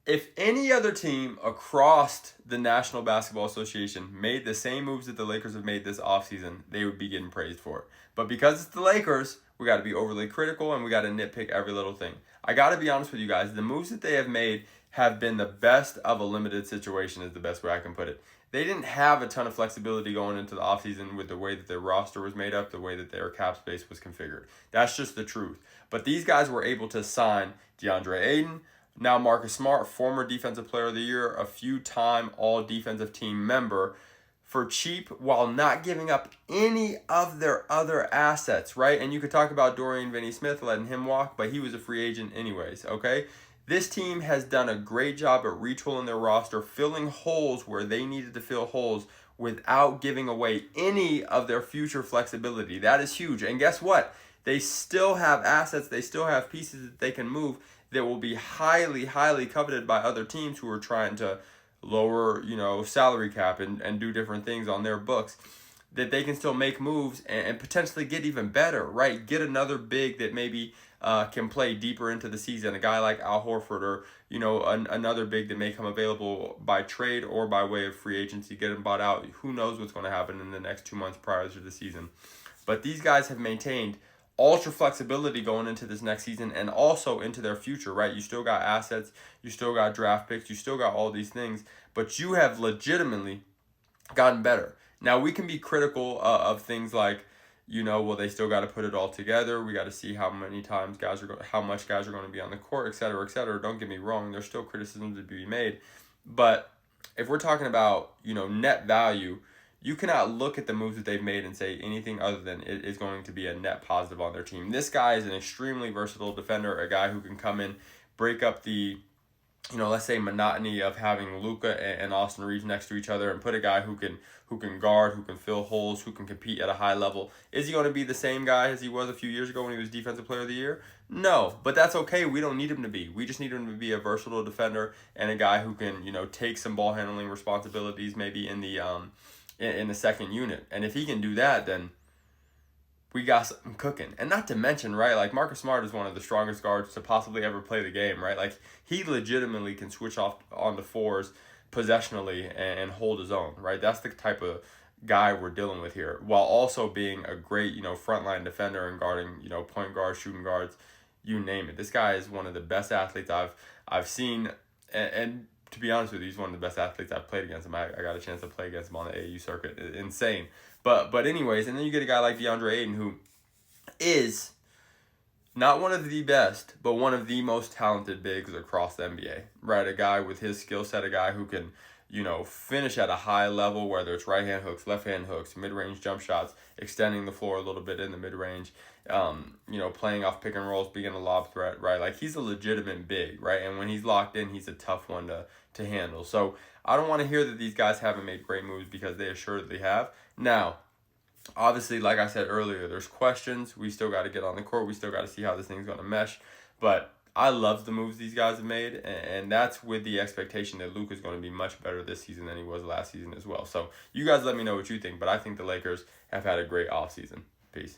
if any other team across the National Basketball Association made the same moves that the Lakers have made this offseason, they would be getting praised for it. But because it's the Lakers, we got to be overly critical and we got to nitpick every little thing. I got to be honest with you guys. The moves that they have made have been the best of a limited situation is the best way I can put it. They didn't have a ton of flexibility going into the offseason with the way that their roster was made up, the way that their cap space was configured. That's just the truth. But these guys were able to sign DeAndre Ayton, now Marcus Smart, former Defensive Player of the Year, a few-time All-Defensive Team member, for cheap while not giving up any of their other assets, right? And you could talk about Dorian Finney-Smith letting him walk, but he was a free agent anyways, okay? This team has done a great job at retooling their roster, filling holes where they needed to fill holes without giving away any of their future flexibility. That is huge. And guess what? They still have assets. They still have pieces that they can move that will be highly, highly coveted by other teams who are trying to lower, salary cap and do different things on their books, that they can still make moves and potentially get even better, right? Get another big that maybe can play deeper into the season, a guy like Al Horford or, another big that may come available by trade or by way of free agency, get him bought out. Who knows what's going to happen in the next 2 months prior to the season. But these guys have maintained ultra flexibility going into this next season and also into their future, right? You still got assets, you still got draft picks, you still got all these things, but you have legitimately gotten better. Now, we can be critical of things like, they still got to put it all together. We got to see how much guys are going to be on the court, et cetera, et cetera. Don't get me wrong. There's still criticisms to be made. But if we're talking about, net value, you cannot look at the moves that they've made and say anything other than it is going to be a net positive on their team. This guy is an extremely versatile defender, a guy who can come in, break up the, let's say monotony of having Luka and Austin Reeves next to each other and put a guy who can guard, who can fill holes, who can compete at a high level. Is he going to be the same guy as he was a few years ago when he was Defensive Player of the Year? No, but that's okay. We don't need him to be. We just need him to be a versatile defender and a guy who can, take some ball handling responsibilities maybe in the second unit. And if he can do that, then we got something cooking. And not to mention, right, like Marcus Smart is one of the strongest guards to possibly ever play the game, right? Like he legitimately can switch off on the fours possessionally and hold his own, right? That's the type of guy we're dealing with here, while also being a great, frontline defender and guarding, point guards, shooting guards, you name it. This guy is one of the best athletes I've seen, and to be honest with you, he's one of the best athletes I've played against him. I got a chance to play against him on the AAU circuit. Insane. But anyways, and then you get a guy like DeAndre Ayton, who is not one of the best, but one of the most talented bigs across the NBA, right? A guy with his skill set, a guy who can, finish at a high level, whether it's right-hand hooks, left-hand hooks, mid-range jump shots, extending the floor a little bit in the mid-range, playing off pick and rolls, being a lob threat, right? Like he's a legitimate big, right? And when he's locked in, he's a tough one to handle. So I don't want to hear that these guys haven't made great moves because they assuredly have. Now, obviously, like I said earlier, there's questions. We still got to get on the court. We still got to see how this thing's going to mesh. But I love the moves these guys have made, and that's with the expectation that Luke is going to be much better this season than he was last season as well. So you guys let me know what you think, but I think the Lakers have had a great offseason. Peace.